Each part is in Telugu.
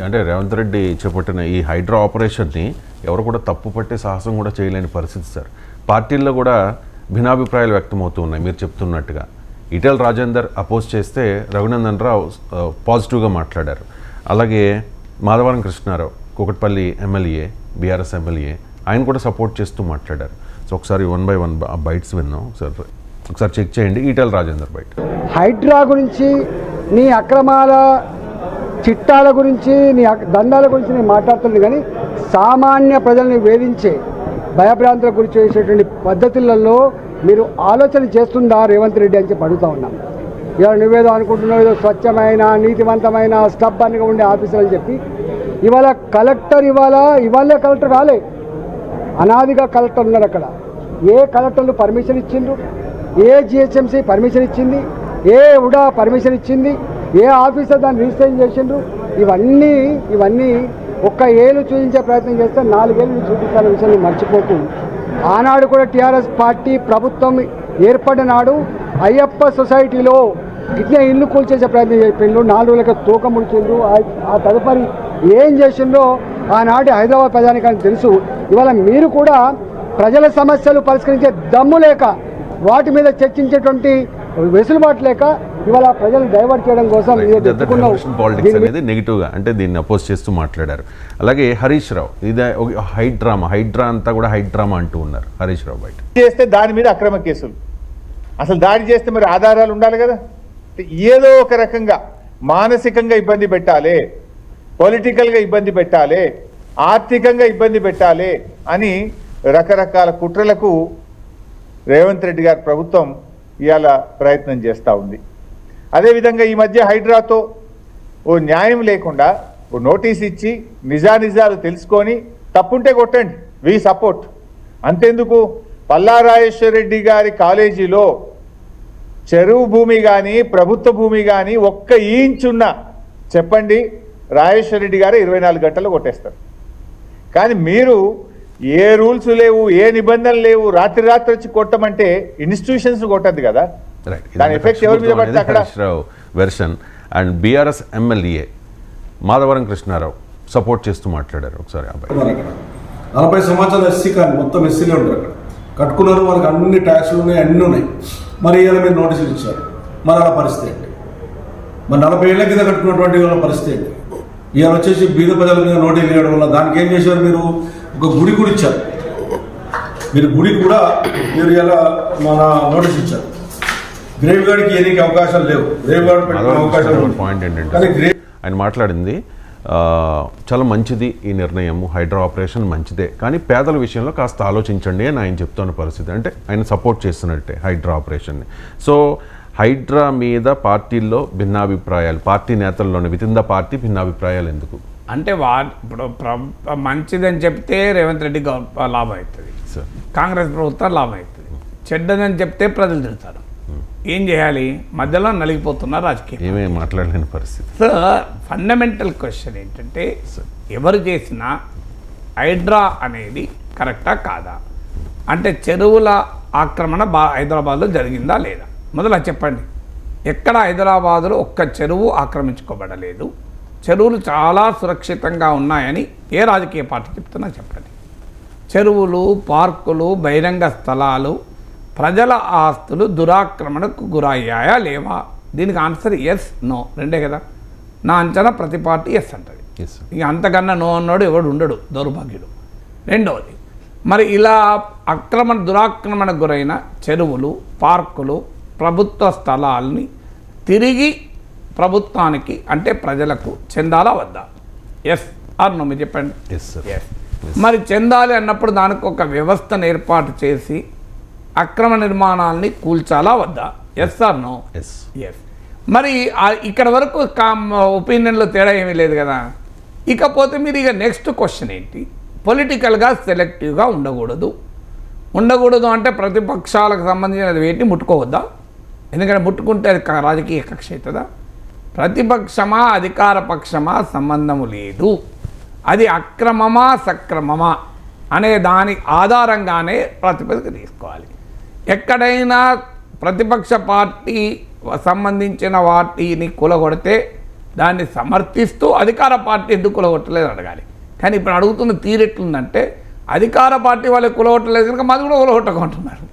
అంటే రేవంత్ రెడ్డి చేపట్టిన ఈ హైడ్రా ఆపరేషన్ని ఎవరు కూడా తప్పు పట్టే సాహసం కూడా చేయలేని పరిస్థితి సార్. పార్టీల్లో కూడా భిన్నాభిప్రాయాలు వ్యక్తమవుతూ ఉన్నాయి మీరు చెప్తున్నట్టుగా. ఈటెల రాజేందర్ అపోజ్ చేస్తే రఘునందన్ రావు పాజిటివ్గా మాట్లాడారు. అలాగే Madhavaram Krishna Rao Kukatpally MLA, BRS MLA, ఆయన కూడా సపోర్ట్ చేస్తూ మాట్లాడారు. సో ఒకసారి 1 by 1 బైట్స్ విన్నాం సార్, ఒకసారి చెక్ చేయండి. ఈటెల రాజేందర్ బైట్. హైడ్రా గురించి, నీ అక్రమాల చిట్టాల గురించి, నీ దందాల గురించి నేను మాట్లాడుతుంది, కానీ సామాన్య ప్రజల్ని వేధించే భయభ్రాంతుల గురించి చేసేటువంటి పద్ధతులలో మీరు ఆలోచన చేస్తుందా రేవంత్ రెడ్డి అని చెప్పి అడుగుతూ ఉన్నాం. ఇవాళ నువ్వేదో అనుకుంటున్నావు, ఏదో స్వచ్ఛమైన నీతివంతమైన స్టబ్బన్గా ఉండే ఆఫీసర్ అని చెప్పి ఇవాళ కలెక్టర్ ఇవాళే కలెక్టర్ రాలే, అనాదిగా కలెక్టర్ ఉన్నారు అక్కడ. ఏ కలెక్టర్లు పర్మిషన్ ఇచ్చిండ్రు, ఏ జిహెచ్ఎంసీ పర్మిషన్ ఇచ్చింది, ఏ ఉడా పర్మిషన్ ఇచ్చింది, ఏ ఆఫీసర్ దాన్ని రిజిస్ట్రేషన్ చేసిండ్రు, ఇవన్నీ ఒక్క ఏళ్ళు చూపించే ప్రయత్నం చేస్తే 4 ఏళ్ళు చూపించాలనే విషయాన్ని మర్చిపోకు. ఆనాడు కూడా టీఆర్ఎస్ పార్టీ ప్రభుత్వం ఏర్పడిన నాడు అయ్యప్ప సొసైటీలో ఇట్లా ఇల్లు కూల్చేసే ప్రయత్నం చేసిండ్రు, 4 రోజులకి తూకం ముడిచిండ్రు. ఆ తదుపరి ఏం చేసిండ్రో ఆనాటి హైదరాబాద్ ప్రజానికానికి తెలుసు. ఇవాళ మీరు కూడా ప్రజల సమస్యలు పరిష్కరించే దమ్ము లేక, వాటి మీద చర్చించేటువంటి వెసులుబాటు లేక ఇవాళ ప్రజలు డైవర్ట్ చేయడం కోసం పాలిటిక్స్ అనేది నెగిటివ్గా అంటే దీన్ని అపోజ్ చేస్తూ మాట్లాడారు. అలాగే హరీష్ రావు ఇది హైడ్రా అంతా కూడా హైడ్రామా అంటూ ఉన్నారు. హరీష్ రావు బయట చేస్తే దాని మీద అక్రమ కేసులు, అసలు దాడి చేస్తే మరి ఆధారాలు ఉండాలి కదా. ఏదో ఒక రకంగా మానసికంగా ఇబ్బంది పెట్టాలి, పొలిటికల్గా ఇబ్బంది పెట్టాలి, ఆర్థికంగా ఇబ్బంది పెట్టాలి అని రకరకాల కుట్రలకు రేవంత్ రెడ్డి గారి ప్రభుత్వం ఇవాళ ప్రయత్నం చేస్తూ ఉంది. అదేవిధంగా ఈ మధ్య హైడ్రాతో ఓ న్యాయం లేకుండా ఓ నోటీస్ ఇచ్చి నిజానిజాలు తెలుసుకొని తప్పుంటే కొట్టండి, వి సపోర్ట్. అంతెందుకు, పల్లారాజేశ్వర రెడ్డి గారి కాలేజీలో చెరువు భూమి కానీ ప్రభుత్వ భూమి కానీ ఒక్క ఇంచున్నా చెప్పండి, రాజేశ్వర రెడ్డి గారు 24 గంటలు కొట్టేస్తారు. కానీ మీరు ఏ రూల్స్ లేవు, ఏ నిబంధనలు లేవు, రాత్రి వచ్చి కొట్టమంటే ఇన్స్టిట్యూషన్స్ కొట్టద్దు కదా. దాని ఎఫెక్ట్ ఎవరి మీద పడితే అక్కడ. Version and BRS MLA Madhavaram Krishna Rao support చేస్తూ మాట్లాడారు. ఒకసారి 40 సంవత్సరాల ఎస్సీ కానీ మొత్తం ఎస్సీలే ఉంటారు అక్కడ, కట్టుకున్నారు, వాళ్ళకి అన్ని ట్యాక్స్లు ఉన్నాయి, అన్నీ ఉన్నాయి. మరి ఇవాళ మీరు నోటీసులు ఇచ్చారు, మరి అలా పరిస్థితి ఏంటి? మరి 40 ఏళ్ల కింద కట్టుకున్నటువంటి వాళ్ళ పరిస్థితి ఏంటి? ఇవాళ వచ్చేసి బీద ప్రజల మీద నోటీసులు ఇవ్వడం వల్ల దానికి ఏం చేశారు? మీరు ఒక గుడి కూడా ఇచ్చారు, మీరు గుడికి కూడా మీరు ఇలా మన నోటీస్ ఇచ్చారు. గ్రేవ్ గార్డ్కి ఏనికి అవకాశాలు లేవు, గ్రేవ్ గార్డ్ పెట్టిన అవకాశాలు. పాయింట్ ఏంటంటే ఆయన మాట్లాడింది చాలా మంచిది ఈ నిర్ణయం, హైడ్రా ఆపరేషన్ మంచిదే, కానీ పేదల విషయంలో కాస్త ఆలోచించండి అని ఆయన చెప్తున్న పరిస్థితి. అంటే ఆయన సపోర్ట్ చేస్తున్నట్టే హైడ్రా ఆపరేషన్ని. సో హైడ్రా మీద పార్టీల్లో భిన్నాభిప్రాయాలు, పార్టీ నేతల్లోనే విత్ ఇన్ ద పార్టీ భిన్నాభిప్రాయాలు ఎందుకు అంటే ఇప్పుడు మంచిదని చెప్తే రేవంత్ రెడ్డి లాభం అవుతుంది, కాంగ్రెస్ ప్రభుత్వం లాభం అవుతుంది. చెడ్డదని చెప్తే ప్రజలు తిడతారు. ఏం చేయాలి? మధ్యలో నలిగిపోతున్న రాజకీయం, ఏమేమి మాట్లాడలేని పరిస్థితి. సో ఫండమెంటల్ క్వశ్చన్ ఏంటంటే, ఎవరు చేసినా హైడ్రా అనేది కరెక్టా కాదా? అంటే చెరువుల ఆక్రమణ హైదరాబాద్లో జరిగిందా లేదా? మొదలు చెప్పండి. ఎక్కడ హైదరాబాదులో ఒక్క చెరువు ఆక్రమించుకోబడలేదు, చెరువులు చాలా సురక్షితంగా ఉన్నాయని ఏ రాజకీయ పార్టీ చెప్తున్నా చెప్పండి. చెరువులు, పార్కులు, బహిరంగ స్థలాలు, ప్రజల ఆస్తులు దురాక్రమణకు గురయ్యాయా లేవా? దీనికి ఆన్సర్ ఎస్, నో, రెండే కదా. నా అంచనా ప్రతి పార్టీ ఎస్ అంటది. ఇక అంతకన్నా నో అన్నాడు ఎవడు ఉండడు, దౌర్భాగ్యుడు. రెండవది, మరి ఇలా దురాక్రమణకు గురైన చెరువులు, పార్కులు, ప్రభుత్వ స్థలాల్ని తిరిగి ప్రభుత్వానికి అంటే ప్రజలకు చెందాలా వద్దా? ఎస్ ఆర్ నో మీరు చెప్పండి. ఎస్. మరి చెందాలి అన్నప్పుడు దానికి ఒక వ్యవస్థను ఏర్పాటు చేసి అక్రమ నిర్మాణాలని కూల్చాలా వద్దా? Yes or no? ఎస్. మరి ఇక్కడ వరకు ఒపీనియన్లో తేడా ఏమీ లేదు కదా. ఇకపోతే మీరు ఇక నెక్స్ట్ క్వశ్చన్ ఏంటి? పొలిటికల్గా సెలెక్టివ్గా ఉండకూడదు అంటే ప్రతిపక్షాలకు సంబంధించిన వేటిని ముట్టుకోవద్దా? ఎందుకంటే ముట్టుకుంటే అది రాజకీయ కక్ష అవుతుందా? ప్రతిపక్షమా అధికార పక్షమా సంబంధము లేదు, అది అక్రమమా సక్రమమా అనే దాని ఆధారంగానే ప్రతిపదిక తీసుకోవాలి. ఎక్కడైనా ప్రతిపక్ష పార్టీ సంబంధించిన వాటిని కూలగొడితే దాన్ని సమర్థిస్తూ అధికార పార్టీ ఎందుకు కులగొట్టలేదు అడగాలి. కానీ ఇప్పుడు అడుగుతున్న తీరెట్లుందంటే అధికార పార్టీ వాళ్ళకి కులగొట్టలేదు కనుక మాది కూడా కులగొట్టకుంటున్నారు.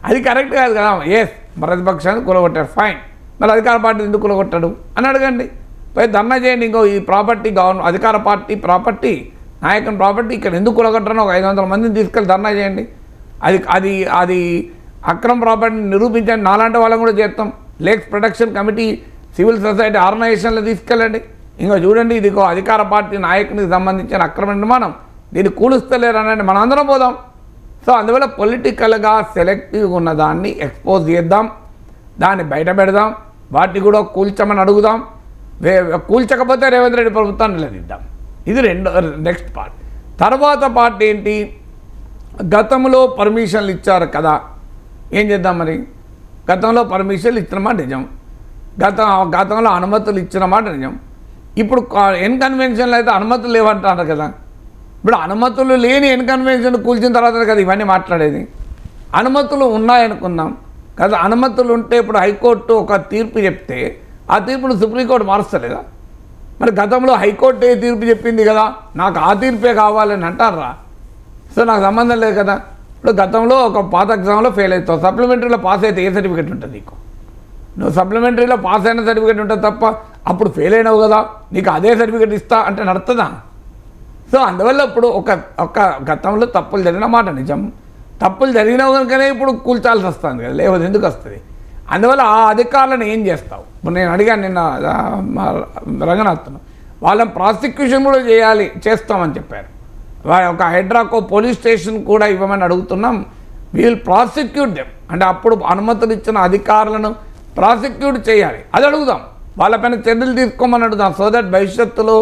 అది కరెక్ట్ కాదు కదా. ఎస్, ప్రతిపక్షాన్ని కులగొట్టారు, ఫైన్, మరి అధికార పార్టీ ఎందుకు కులగొట్టాడు అని అడగండి. పోయి ధర్నా చేయండి. ఇంకో ఈ ప్రాపర్టీ అధికార పార్టీ ప్రాపర్టీ, నాయకుని ప్రాపర్టీ ఇక్కడ ఎందుకు కులగొట్టరని ఒక 500 మందిని తీసుకెళ్ళి ధర్నా చేయండి. అది అది అది అక్రమ ప్రాపర్టీని నిరూపించండి. నాలాంటి వాళ్ళని కూడా చేస్తాం. Lakes protection committee, civil society ఆర్గనైజేషన్లో తీసుకెళ్ళండి. ఇంకా చూడండి, ఇది అధికార పార్టీ నాయకునికి సంబంధించిన అక్రమ నిర్మాణం, దీన్ని కూలుస్తలేరు అనండి, మనం అందరం పోదాం. సో అందువల్ల పొలిటికల్గా సెలెక్టివ్గా ఉన్న దాన్ని ఎక్స్పోజ్ చేద్దాం, దాన్ని బయట పెడదాం, వాటిని కూడా కూల్చమని అడుగుదాం. కూల్చకపోతే రేవంత్ రెడ్డి ప్రభుత్వాన్ని నిలదీద్దాం. ఇది నెక్స్ట్ పార్ట్. తర్వాత పార్ట్ ఏంటి? గతంలో పర్మిషన్లు ఇచ్చారు కదా, ఏం చేద్దాం మరి? గతంలో పర్మిషన్లు ఇచ్చిన మాట నిజం, గతంలో అనుమతులు ఇచ్చిన మాట నిజం. ఇప్పుడు ఎన్ కన్వెన్షన్లు అయితే అనుమతులు లేవంటారు కదా. ఇప్పుడు అనుమతులు లేని ఎన్ కన్వెన్షన్ కూల్చిన తర్వాత కదా ఇవన్నీ మాట్లాడేది. అనుమతులు ఉన్నాయనుకుందాం కదా. అనుమతులు ఉంటే ఇప్పుడు హైకోర్టు ఒక తీర్పు చెప్తే ఆ తీర్పును సుప్రీంకోర్టు మారుస్తలేదా? మరి గతంలో హైకోర్టు ఏ తీర్పు చెప్పింది కదా, నాకు ఆ తీర్పే కావాలని అంటారా? సో నాకు సంబంధం లేదు కదా. ఇప్పుడు గతంలో ఒక పాత ఎగ్జామ్లో ఫెయిల్ అవుతావు, సప్లిమెంటరీలో పాస్ అయితే ఏ సర్టిఫికేట్ ఉంటుంది నీకు? నువ్వు సప్లిమెంటరీలో పాస్ అయిన సర్టిఫికేట్ ఉంటుంది తప్ప అప్పుడు ఫెయిల్ అయినావు కదా నీకు అదే సర్టిఫికేట్ ఇస్తా అంటే నడుతుందా? సో అందువల్ల ఇప్పుడు ఒక గతంలో తప్పులు జరిగిన మాట నిజం, తప్పులు జరిగినావు కనుకనే ఇప్పుడు కూల్చాల్సి వస్తుంది కదా, లేకపోతే ఎందుకు వస్తుంది? అందువల్ల ఆ అధికారులను ఏం చేస్తావు? ఇప్పుడు నేను అడిగాను నిన్న రంగనాథ్ను, వాళ్ళని ప్రాసిక్యూషన్ కూడా చేస్తామని చెప్పారు. ఒక హైడ్రాకో పోలీస్ స్టేషన్ కూడా ఇవ్వమని అడుగుతున్నాం. వీల్ ప్రాసిక్యూట్ దెమ్, అంటే అప్పుడు అనుమతులు ఇచ్చిన అధికారులను ప్రాసిక్యూట్ చేయాలి, అది అడుగుదాం. వాళ్ళపైన చర్యలు తీసుకోమని అడుగుదాం. సో దట్ భవిష్యత్తులో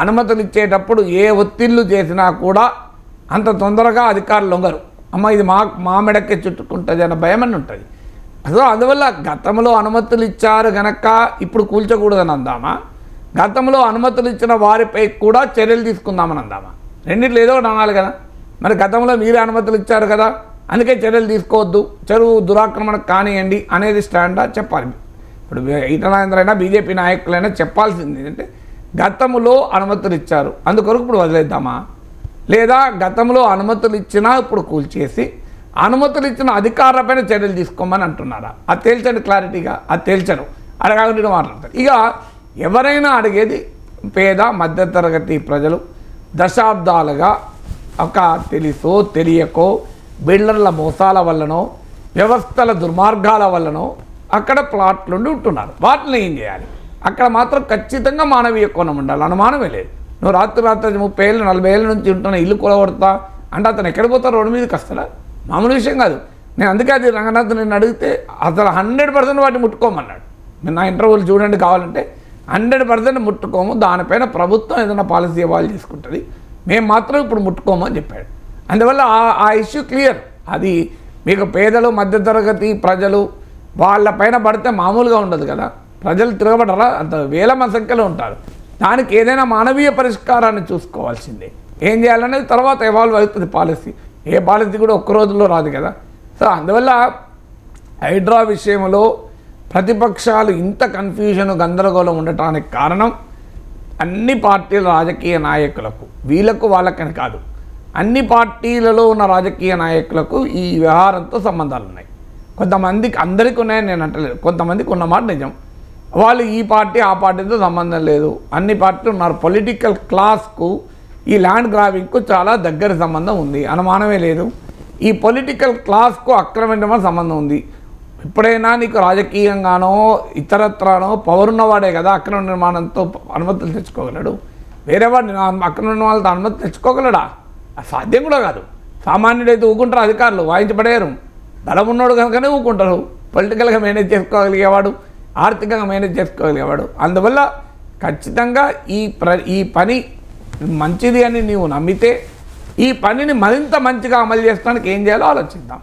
అనుమతులు ఇచ్చేటప్పుడు ఏ ఒత్తిళ్లు చేసినా కూడా అంత తొందరగా అధికారులు లొంగరు. అమ్మ ఇది మా మెడకే చుట్టుకుంటుంది అన్న భయం అని ఉంటుంది. సో అందువల్ల గతంలో అనుమతులు ఇచ్చారు గనక ఇప్పుడు కూల్చకూడదని అందామా, గతంలో అనుమతులు ఇచ్చిన వారిపై కూడా చర్యలు తీసుకుందామని అందామా? రెండిట్లో ఏదో ఒకటి అనాలి కదా. మరి గతంలో మీరే అనుమతులు ఇచ్చారు కదా అందుకే చర్యలు తీసుకోవద్దు, చెరువు దురాక్రమణ కానివ్వండి అనేది స్టాండా చెప్పాలి. ఇప్పుడు ఈటలాంధ్రైనా బీజేపీ నాయకులైనా చెప్పాల్సింది ఏంటంటే గతంలో అనుమతులు ఇచ్చారు అందుకొరకు ఇప్పుడు వదిలేద్దామా, లేదా గతంలో అనుమతులు ఇచ్చినా ఇప్పుడు కూల్చేసి అనుమతులు ఇచ్చిన అధికారులపైన చర్యలు తీసుకోమని అంటున్నారా? అది తేల్చండి క్లారిటీగా. అది తేల్చరు, అడగాలని మాట్లాడతారు. ఇక ఎవరైనా అడిగేది పేద మధ్యతరగతి ప్రజలు దశాబ్దాలుగా ఒక తెలుసో తెలియకో బిల్డర్ల మోసాల వల్లనో వ్యవస్థల దుర్మార్గాల వల్లనో అక్కడ ప్లాట్లుండి ఉంటున్నారు. వాటిని ఏం చేయాలి? అక్కడ మాత్రం ఖచ్చితంగా మానవీయ కోణం ఉండాలి, అనుమానమే లేదు. నువ్వు రాత్రి 30 ఏళ్ళు 40 ఏళ్ళ నుంచి ఉంటున్న ఇల్లు కూలగొడతా అంటే అతను ఎక్కడికి పోతా? రోడ్డు మీదకి వస్తాడా? మామూలు విషయం కాదు. నేను అందుకే అది రంగనాథ్ నేను అడిగితే అసలు 100% వాటిని ముట్టుకోమన్నాడు. మీరు నా ఇంటర్వ్యూలు చూడండి కావాలంటే. 100% ముట్టుకోము, దానిపైన ప్రభుత్వం ఏదైనా పాలసీ ఇవ్వాలి చేసుకుంటుంది, మేము మాత్రం ఇప్పుడు ముట్టుకోము అని చెప్పాడు. అందువల్ల ఆ ఇష్యూ క్లియర్. అది మీకు పేదలు మధ్యతరగతి ప్రజలు వాళ్ళపైన పడితే మామూలుగా ఉండదు కదా, ప్రజలు తిరగబడరా, అంత వేల సంఖ్యలో ఉంటారు. దానికి ఏదైనా మానవీయ పరిష్కారాన్ని చూసుకోవాల్సిందే. ఏం చేయాలనేది తర్వాత ఎవాల్వ్ అవుతుంది పాలసీ. ఏ పాలసీ కూడా ఒక్క రోజుల్లో రాదు కదా. సో అందువల్ల హైడ్రా విషయంలో ప్రతిపక్షాలు ఇంత కన్ఫ్యూజన్ గందరగోళం ఉండటానికి కారణం అన్ని పార్టీల రాజకీయ నాయకులకు, వీళ్ళకు వాళ్ళకని కాదు, అన్ని పార్టీలలో ఉన్న రాజకీయ నాయకులకు ఈ వ్యవహారంతో సంబంధాలు ఉన్నాయి. కొంతమందికి, అందరికీ ఉన్నాయని నేను అంటలేదు, కొంతమందికి ఉన్నమాట నిజం. వాళ్ళు ఈ పార్టీ ఆ పార్టీతో సంబంధం లేదు, అన్ని పార్టీలు ఉన్నారు. పొలిటికల్ క్లాస్కు ఈ ల్యాండ్ గ్రాబింగ్కు చాలా దగ్గర సంబంధం ఉంది, అనుమానమే లేదు. ఈ పొలిటికల్ క్లాస్కు అక్రమమైన సంబంధం ఉంది. ఎప్పుడైనా నీకు రాజకీయంగానో ఇతరత్రానో పవర్ ఉన్నవాడే కదా అక్రమ నిర్మాణంతో అనుమతులు తెచ్చుకోగలడు. వేరేవాడు అక్రమ నిర్మాణాలతో అనుమతి తెచ్చుకోగలడా? సాధ్యం కూడా కాదు. సామాన్యుడైతే ఊకుంటారు, అధికారులు వాయించబడేరు. బలం ఉన్నోడు కనుకనే ఊకుంటారు. పొలిటికల్గా మేనేజ్ చేసుకోగలిగేవాడు, ఆర్థికంగా మేనేజ్ చేసుకోగలిగేవాడు. అందువల్ల ఖచ్చితంగా ఈ పని మంచిది అని నీవు నమ్మితే ఈ పనిని మరింత మంచిగా అమలు చేసుకోవడానికి ఏం చేయాలో ఆలోచిద్దాం.